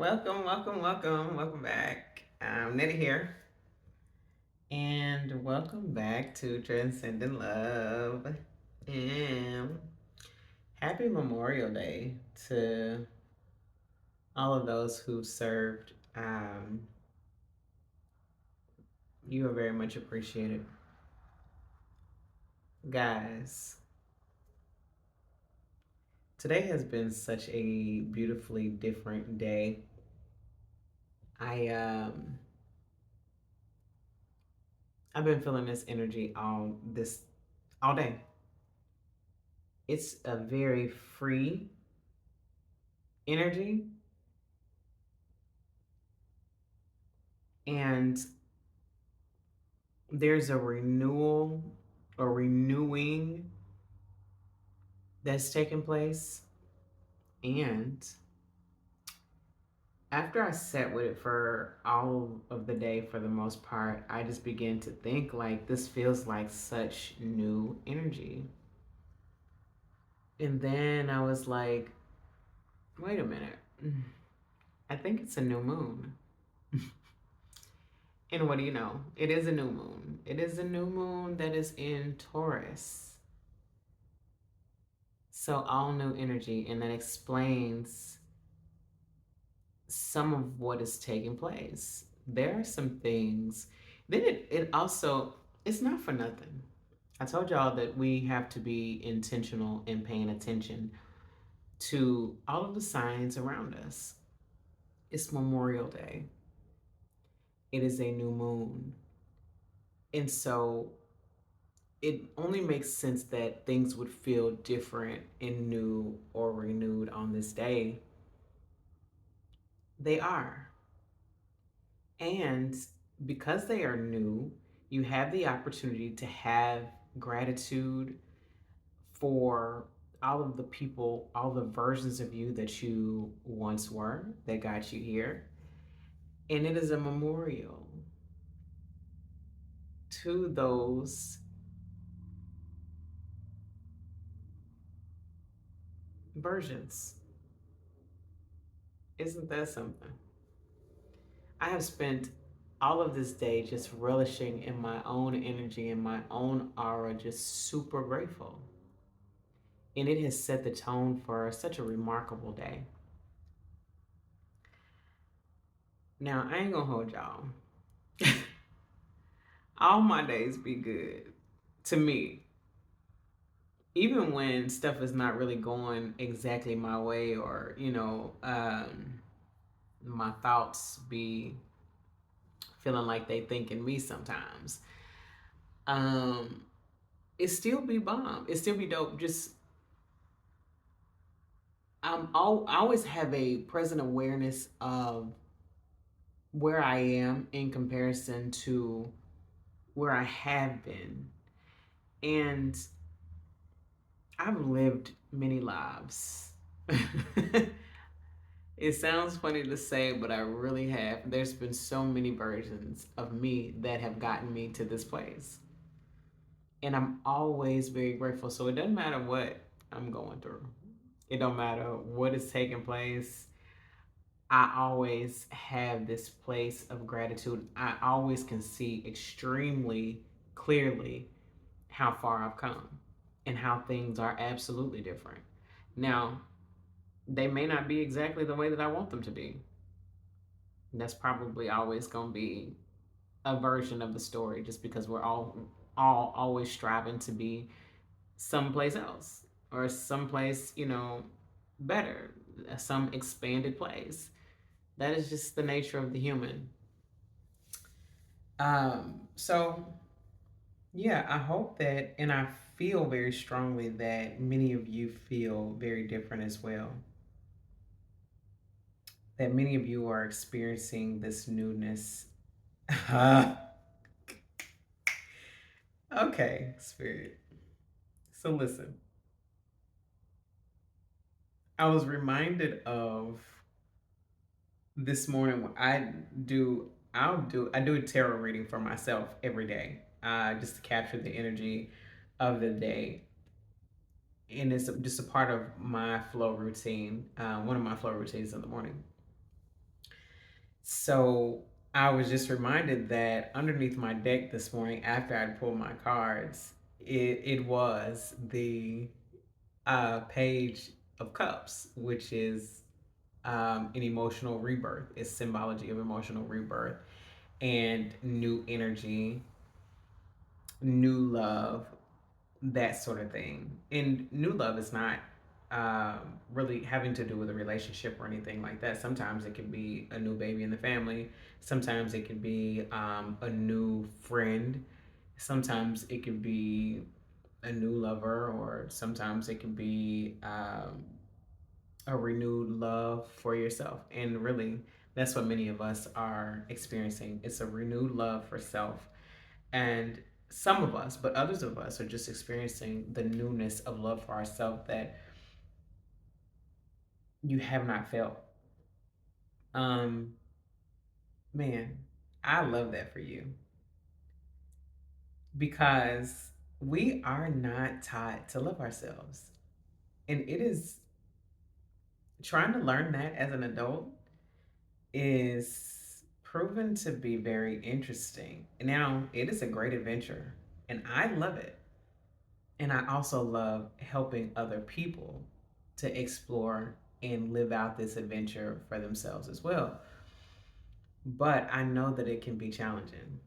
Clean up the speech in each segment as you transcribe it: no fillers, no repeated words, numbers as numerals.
Welcome back. Nettie here, and welcome back to Transcendent Love. And happy Memorial Day to all of those who served. You are very much appreciated, guys. Today has been such a beautifully different day. I I've been feeling this energy all day. It's a very free energy, and there's a renewal or renewing that's taking place. And after I sat with it for all of the day, for the most part, I just began to think like this feels like such new energy. And then I was like, wait a minute. I think it's a new moon. And what do you know? It is a new moon. It is a new moon that is in Taurus. So all new energy, and that explains some of what is taking place. There are some things. Then it also, it's not for nothing. I told y'all that we have to be intentional in paying attention to all of the signs around us. It's Memorial Day. It is a new moon. And so it only makes sense that things would feel different and new or renewed on this day. They are. And because they are new, you have the opportunity to have gratitude for all of the people, all the versions of you that you once were that got you here. And it is a memorial to those versions. Isn't that something? I have spent all of this day just relishing in my own energy and my own aura, just super grateful. And it has set the tone for such a remarkable day. Now, I ain't gonna hold y'all. All my days be good to me. Even when stuff is not really going exactly my way, or, my thoughts be feeling like they thinking me sometimes. Um, it still be bomb. It still be dope. Just I always have a present awareness of where I am in comparison to where I have been. And I've lived many lives. It sounds funny to say, but I really have. There's been so many versions of me that have gotten me to this place. And I'm always very grateful. So it doesn't matter what I'm going through. It don't matter what is taking place. I always have this place of gratitude. I always can see extremely clearly how far I've come and how things are absolutely different. Now, they may not be exactly the way that I want them to be. That's probably always going to be a version of the story, just because we're all always striving to be someplace else, or someplace, better, some expanded place. That is just the nature of the human. So yeah, I hope that, and I feel very strongly that many of you feel very different as well. That many of you are experiencing this newness. Okay, spirit. So listen, I was reminded of this morning when I do a tarot reading for myself every day, just to capture the energy of the day. And just a part of my flow routine, one of my flow routines in the morning. So I was just reminded that underneath my deck this morning, after I'd pulled my cards, it was the Page of Cups, which is an emotional rebirth. It's symbology of emotional rebirth and new energy, new love, that sort of thing. And new love is not really having to do with a relationship or anything like that. Sometimes it can be a new baby in the family. Sometimes it can be a new friend. Sometimes it can be a new lover, or sometimes it can be a renewed love for yourself. And really, that's what many of us are experiencing. It's a renewed love for self. And some of us, but others of us, are just experiencing the newness of love for ourselves that you have not felt. Um, Man, I love that for you, because we are not taught to love ourselves. And it is, trying to learn that as an adult is proven to be very interesting. Now, it is a great adventure, and I love it. And I also love helping other people to explore and live out this adventure for themselves as well. But I know that it can be challenging.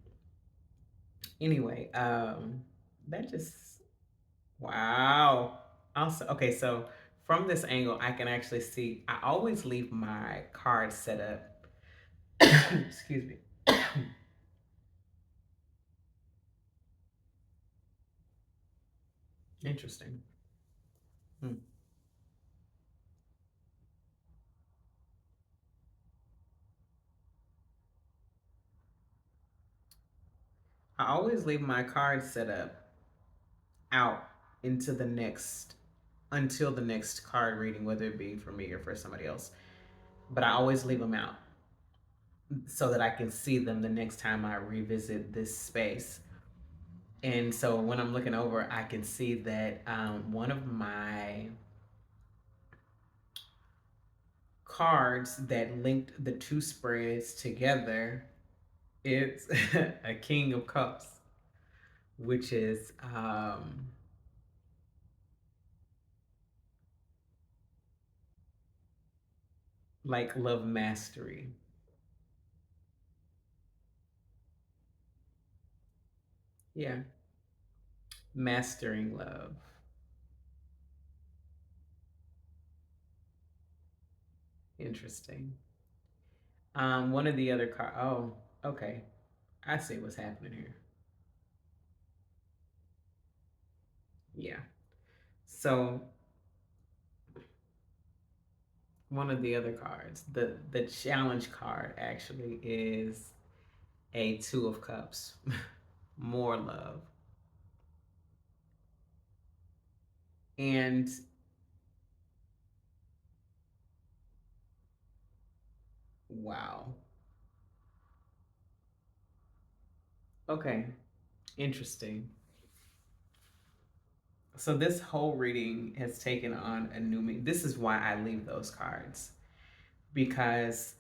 Anyway, that just, wow. Also, okay, so from this angle, I can actually see, I always leave my card set up. Excuse me. Interesting. Hmm. I always leave my card set up out into the next, until the next card reading, whether it be for me or for somebody else. But I always leave them out so that I can see them the next time I revisit this space. And so when I'm looking over, I can see that one of my cards that linked the two spreads together is a King of Cups, which is like love mastery. Yeah, mastering love. Interesting. One of the other card. Oh, okay. I see what's happening here. Yeah. So one of the other cards, the challenge card, actually is a Two of Cups. More love. And wow. Okay. Interesting. So this whole reading has taken on a new meaning. This is why I leave those cards, because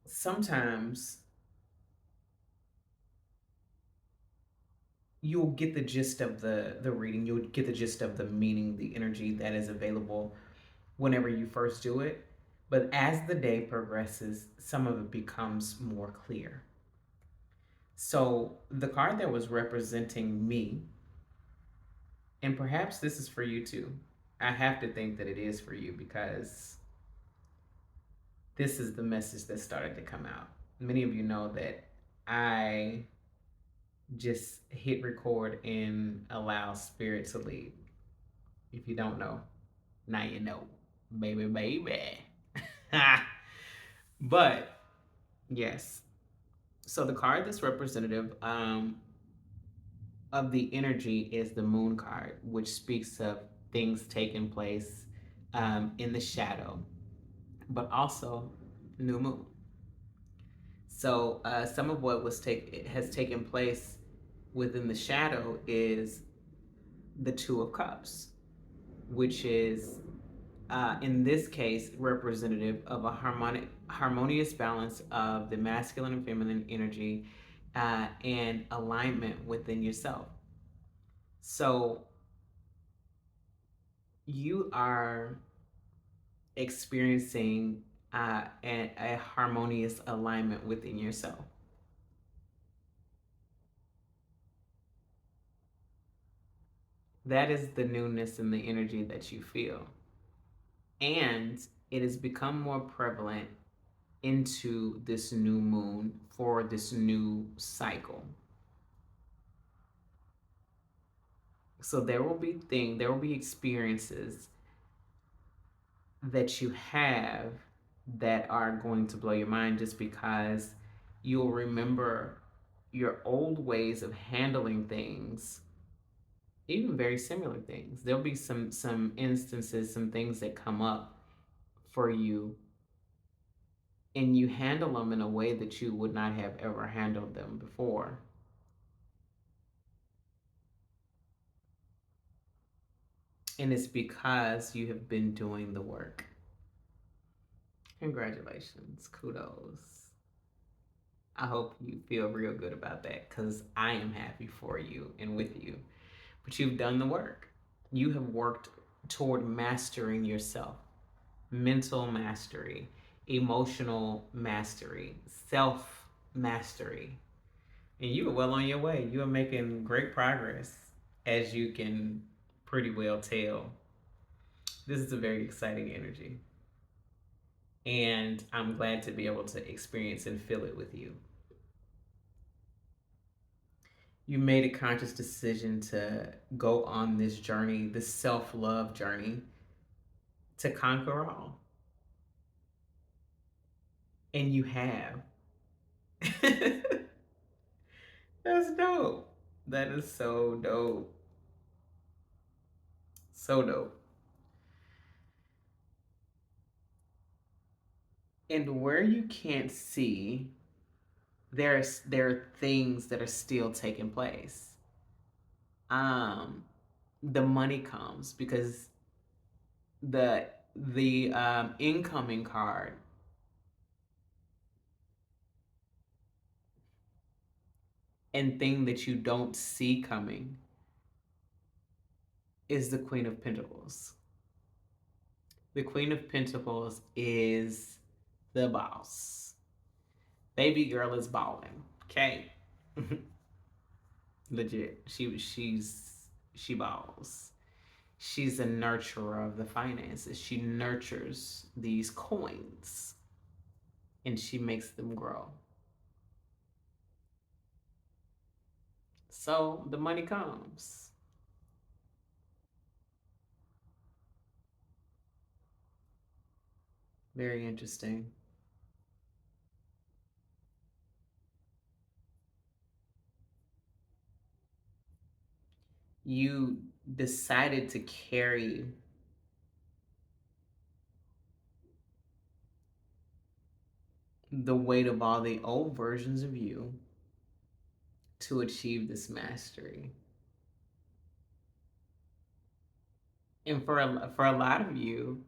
sometimes you'll get the gist of the reading. You'll get the gist of the meaning, the energy that is available whenever you first do it. But as the day progresses, some of it becomes more clear. So the card that was representing me, and perhaps this is for you too. I have to think that it is for you, because this is the message that started to come out. Many of you know that I just hit record and allow spirit to lead. If you don't know, now you know. Baby, baby. But yes. So the card that's representative of the energy is the moon card, which speaks of things taking place in the shadow, but also new moon. So some of what has taken place within the shadow is the Two of Cups, which is in this case, representative of a harmonious balance of the masculine and feminine energy and alignment within yourself. So you are experiencing a harmonious alignment within yourself. That is the newness in the energy that you feel. And it has become more prevalent into this new moon for this new cycle. So there will be experiences that you have that are going to blow your mind just because you'll remember your old ways of handling things, even very similar things. There'll be some instances, some things that come up for you, and you handle them in a way that you would not have ever handled them before. And it's because you have been doing the work. Congratulations. Kudos. I hope you feel real good about that because I am happy for you and with you. But you've done the work. You have worked toward mastering yourself, mental mastery, emotional mastery, self mastery. And you are well on your way. You are making great progress, as you can pretty well tell. This is a very exciting energy. And I'm glad to be able to experience and feel it with you. You made a conscious decision to go on this journey, this self love journey, to conquer all. And you have. That's dope. That is so dope. So dope. And where you can't see, there are things that are still taking place. Um, the money comes because the the incoming card and thing that you don't see coming is the Queen of Pentacles. The Queen of Pentacles is the boss. Baby girl is balling. Okay. Legit. She balls. She's a nurturer of the finances. She nurtures these coins and she makes them grow. So the money comes. Very interesting. You decided to carry the weight of all the old versions of you to achieve this mastery. And for a lot of you,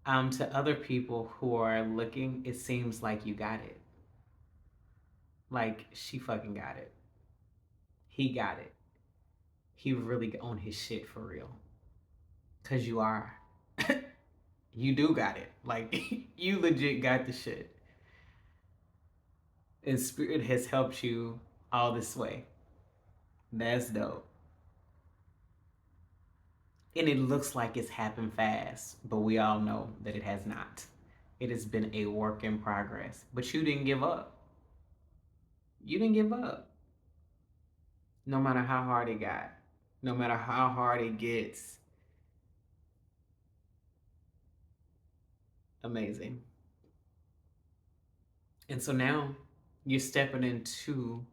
to other people who are looking, it seems like you got it. Like she fucking got it. He got it. He really on his shit for real. Cause you are. You do got it. Like you legit got the shit. And spirit has helped you all this way. That's dope. And it looks like it's happened fast, but we all know that it has not. It has been a work in progress. But you didn't give up. You didn't give up. No matter how hard it got, no matter how hard it gets. Amazing. And so now you're stepping into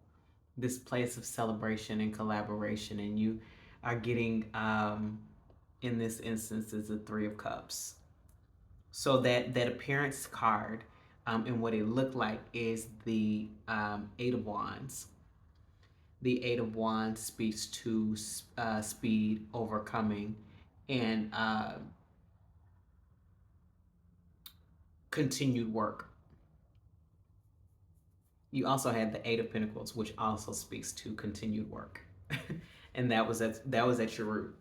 this place of celebration and collaboration, and you are getting, in this instance, is the Three of Cups. So that appearance card, and what it looked like is the Eight of Wands. The Eight of Wands speaks to speed, overcoming, and continued work. You also had the Eight of Pentacles, which also speaks to continued work. And that was at your root.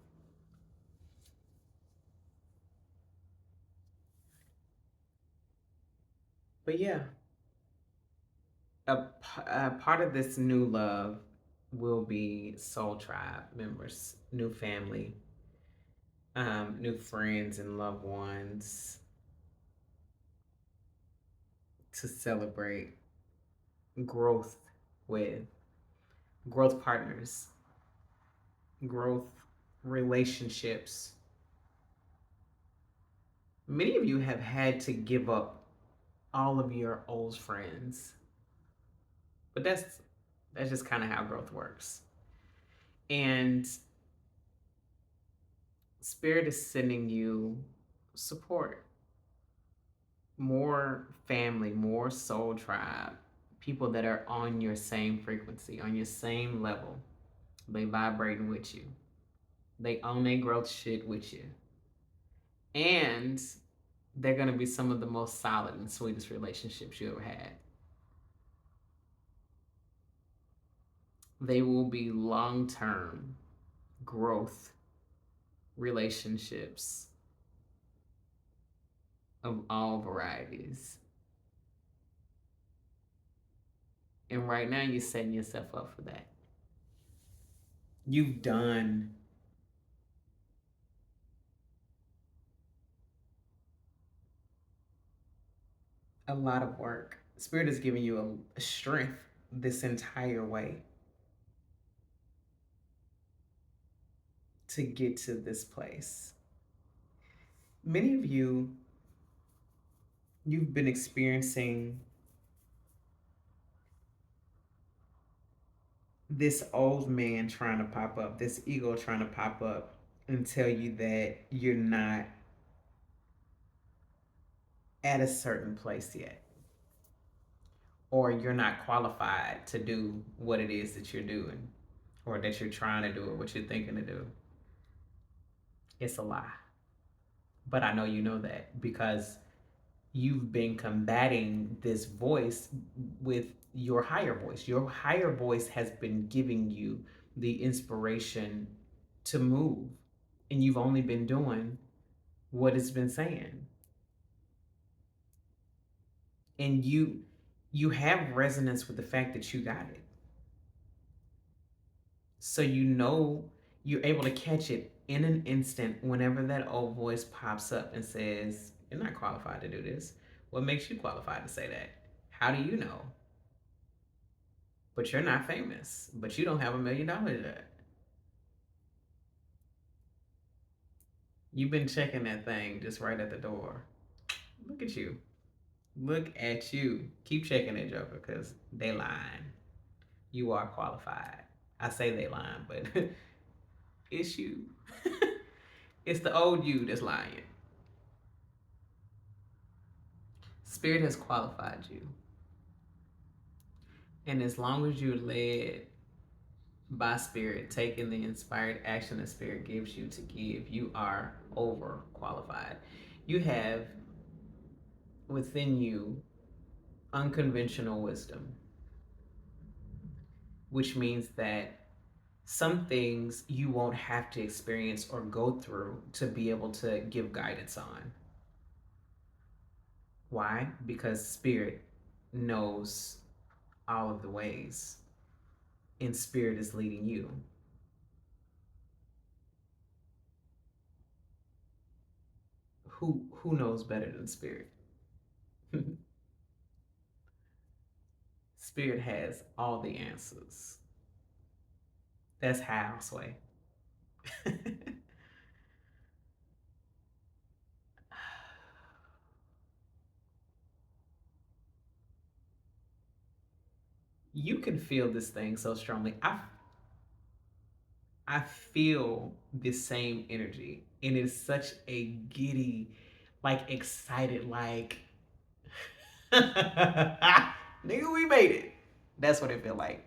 But yeah, a part of this new love will be soul tribe members, new family, new friends and loved ones to celebrate growth with, growth partners, growth relationships. Many of you have had to give up all of your old friends, but that's just kind of how growth works. And Spirit is sending you support, more family, more soul tribe, people that are on your same frequency, on your same level. They vibrating with you. They own their growth shit with you. And they're going to be some of the most solid and sweetest relationships you ever had. They will be long term growth relationships of all varieties. And right now, you're setting yourself up for that. You've done a lot of work. Spirit is giving you a strength this entire way to get to this place. Many of you, you've been experiencing this old man trying to pop up, this ego trying to pop up and tell you that you're not at a certain place yet, or you're not qualified to do what it is that you're doing, or that you're trying to do, or what you're thinking to do. It's a lie. But I know you know that because you've been combating this voice with your higher voice. Your higher voice has been giving you the inspiration to move, and you've only been doing what it's been saying. And you have resonance with the fact that you got it. So you know you're able to catch it in an instant whenever that old voice pops up and says, "You're not qualified to do this." What makes you qualified to say that? How do you know? But you're not famous, but you don't have $1 million yet. You've been checking that thing just right at the door. Look at you. Look at you. Keep checking it, Joker, because they lying. You are qualified. I say they lying, but it's you. It's the old you that's lying. Spirit has qualified you. And as long as you're led by Spirit, taking the inspired action that Spirit gives you to give, you are overqualified. You have within you unconventional wisdom, which means that some things you won't have to experience or go through to be able to give guidance on. Why? Because Spirit knows all of the ways, and Spirit is leading you. Who knows better than Spirit? Spirit has all the answers. That's houseway. You can feel this thing so strongly. I feel the same energy, and it's such a giddy, like excited, like nigga, we made it. That's what it feel like.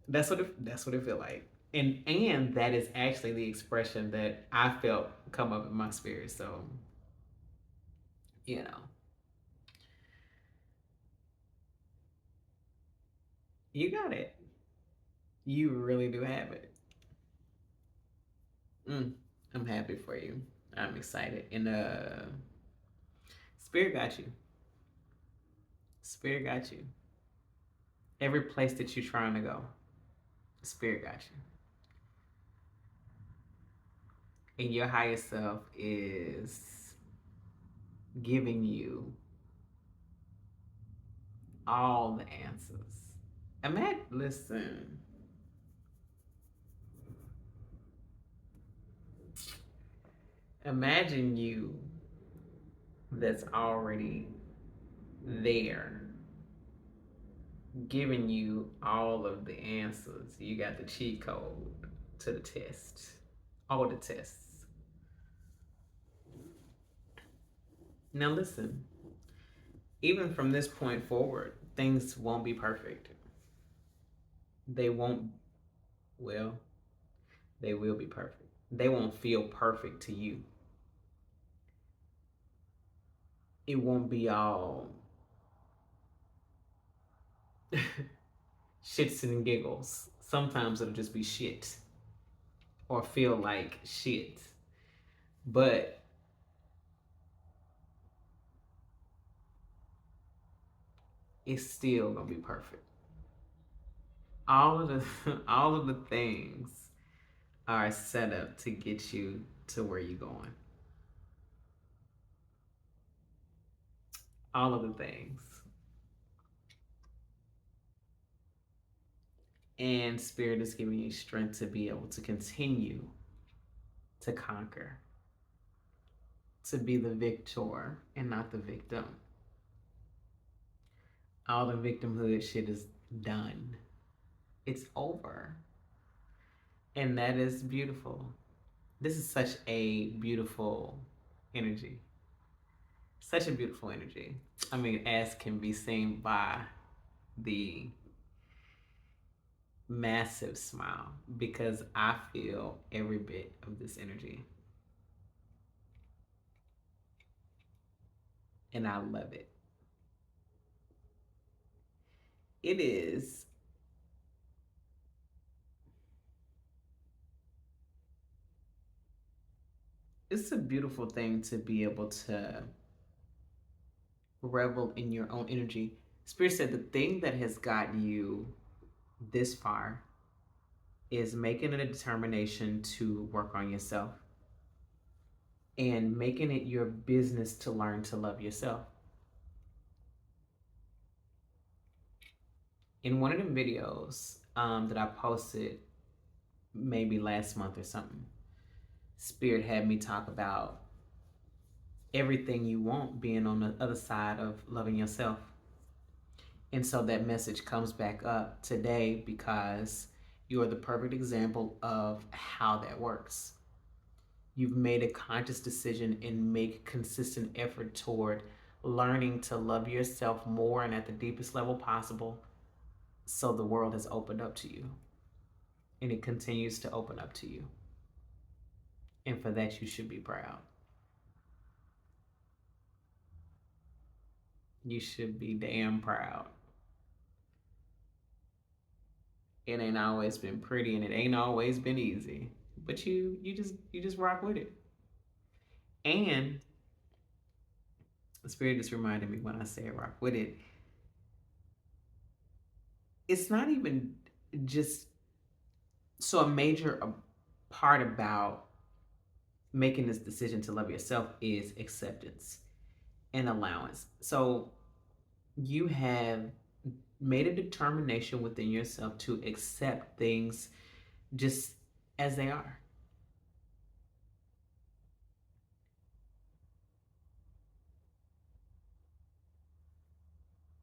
That's what it feel like. And that is actually the expression that I felt come up in my spirit. So, you know, you got it. You really do have it. Mm, I'm happy for you. I'm excited. And Spirit got you. Spirit got you. Every place that you're trying to go, Spirit got you. And your higher self is giving you all the answers. Listen, imagine you that's already there giving you all of the answers. You got the cheat code to the test, all the tests. Now, listen, even from this point forward, things won't be perfect. They won't, well, they will be perfect. They won't feel perfect to you. It won't be all shits and giggles. Sometimes it'll just be shit or feel like shit. But it's still gonna be perfect. All of the all of the things are set up to get you to where you're going. All of the things. And Spirit is giving you strength to be able to continue to conquer, to be the victor and not the victim. All the victimhood shit is done. It's over. And that is beautiful. This is such a beautiful energy. Such a beautiful energy. I mean, as can be seen by the massive smile, because I feel every bit of this energy. And I love it. It is it's a beautiful thing to be able to revel in your own energy. Spirit said the thing that has gotten you this far is making a determination to work on yourself and making it your business to learn to love yourself. In one of them videos that I posted maybe last month or something, Spirit had me talk about everything you want being on the other side of loving yourself. And so that message comes back up today because you are the perfect example of how that works. You've made a conscious decision and make consistent effort toward learning to love yourself more and at the deepest level possible. So the world has opened up to you and it continues to open up to you. And for that, you should be proud. You should be damn proud. It ain't always been pretty and it ain't always been easy, but you just rock with it. And the Spirit just reminded me when I say rock with it, it's not even just so a major part about making this decision to love yourself is acceptance and allowance. So you have made a determination within yourself to accept things just as they are.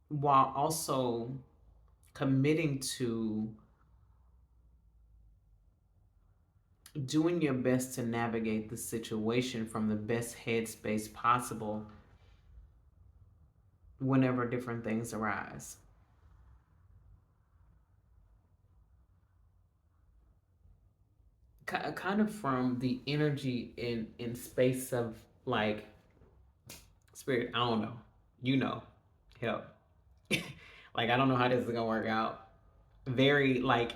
While also committing to doing your best to navigate the situation from the best headspace possible whenever different things arise. kind of from the energy in space of like spirit. I don't know. You know, help. Like I don't know how this is gonna work out. Very like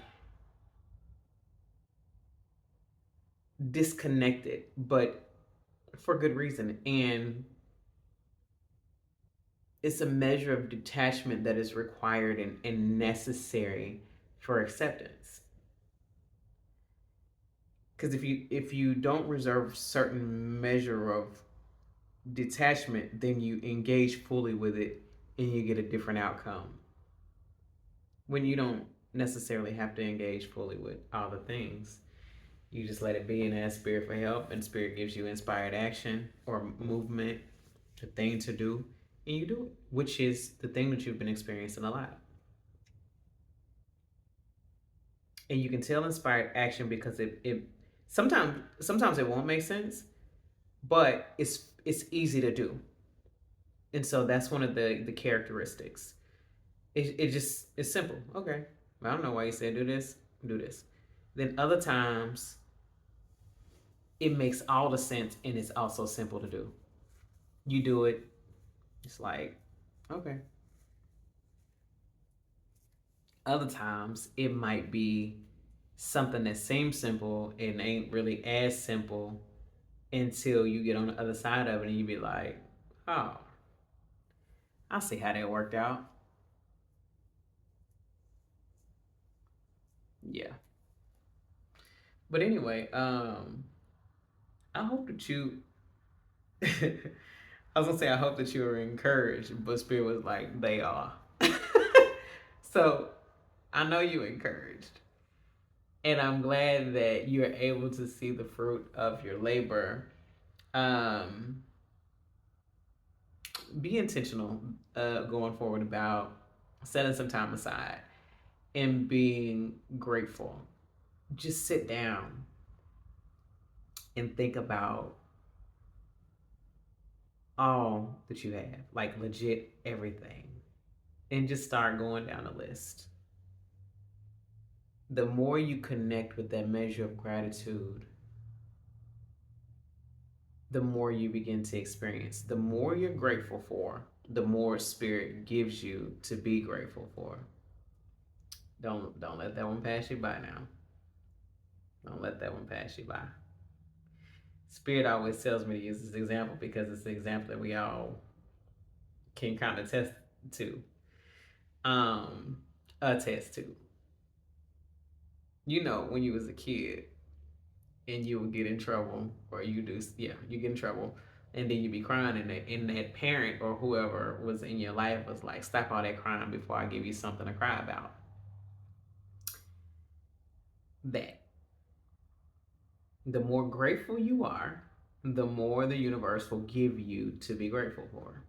disconnected, but for good reason. And it's a measure of detachment that is required and necessary for acceptance. Because if you don't reserve certain measure of detachment, then you engage fully with it and you get a different outcome. When you don't necessarily have to engage fully with all the things, you just let it be and ask spirit for help, and spirit gives you inspired action or movement, a thing to do, and you do it, which is the thing that you've been experiencing a lot. And you can tell inspired action because it sometimes it won't make sense, but it's easy to do. And so that's one of the characteristics. It just it's simple. Okay, I don't know why you said do this, do this. Then other times it makes all the sense and it's also simple to do. You do it, it's like okay. Other times it might be something that seems simple and ain't really as simple until you get on the other side of it and you be like, oh, I see how that worked out. Yeah. But anyway, I hope that you I was gonna say I hope that you were encouraged, but Spirit was like, they are. So I know you encouraged. And I'm glad that you're able to see the fruit of your labor. Um, be intentional going forward about setting some time aside and being grateful. Just sit down and think about all that you have, like legit everything, and just start going down the list. The more you connect with that measure of gratitude, the more you begin to experience. The more you're grateful for, the more spirit gives you to be grateful for. Don't let that one pass you by now. Don't let that one pass you by. Spirit always tells me to use this example because it's the example that we all can kind of test to. Um, attest to. You know, when you was a kid and you would get in trouble, or you do, yeah, you get in trouble, and then you be crying, and that parent or whoever was in your life was like, "Stop all that crying before I give you something to cry about." That the more grateful you are, the more the universe will give you to be grateful for.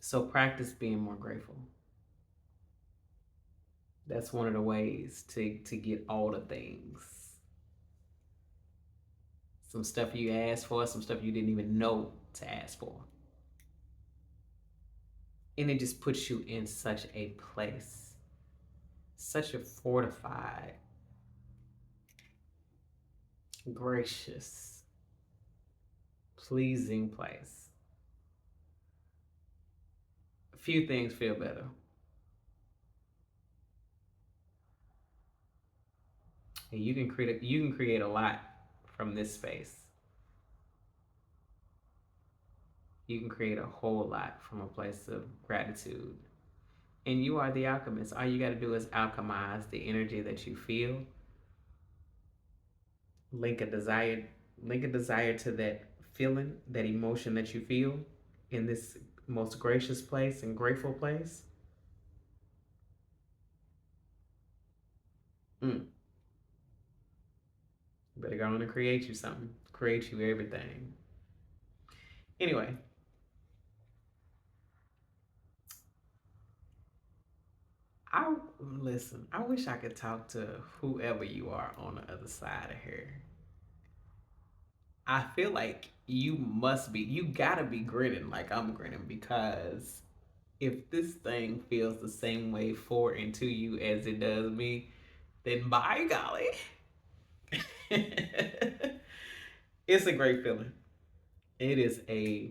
So practice being more grateful. That's one of the ways to get all the things. Some stuff you asked for, some stuff you didn't even know to ask for. And it just puts you in such a place, such a fortified, gracious, pleasing place. A few things feel better. And you can create a lot from this space. You can create a whole lot from a place of gratitude. And you are the alchemist. All you got to do is alchemize the energy that you feel. Link a desire, link a desire to that feeling, that emotion that you feel in this most gracious place and grateful place. Mm. Better go on and create you something. Create you everything. Anyway, I listen. I wish I could talk to whoever you are on the other side of here. I feel like you gotta be grinning like I'm grinning, because if this thing feels the same way for and to you as it does me, then by golly. It's a great feeling. It is a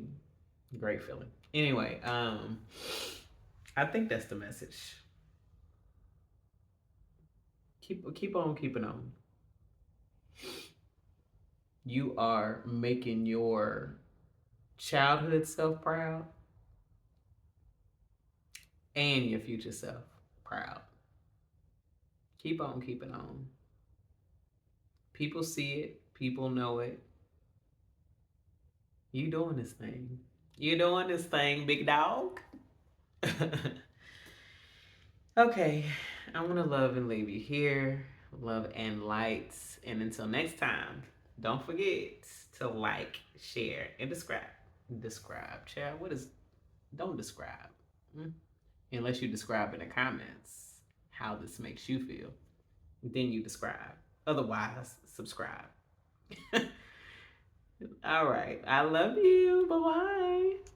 great feeling. Anyway, I think that's the message. Keep on keeping on. You are making your childhood self proud and your future self proud. Keep on keeping on. People see it, people know it. You doing this thing. You doing this thing, big dog. Okay, I'm gonna love and leave you here. Love and lights. And until next time, don't forget to like, share, and describe. Describe, Chad. What is? Don't describe. Hmm? Unless you describe in the comments how this makes you feel. Then you describe. Otherwise, subscribe. All right. I love you. Bye bye.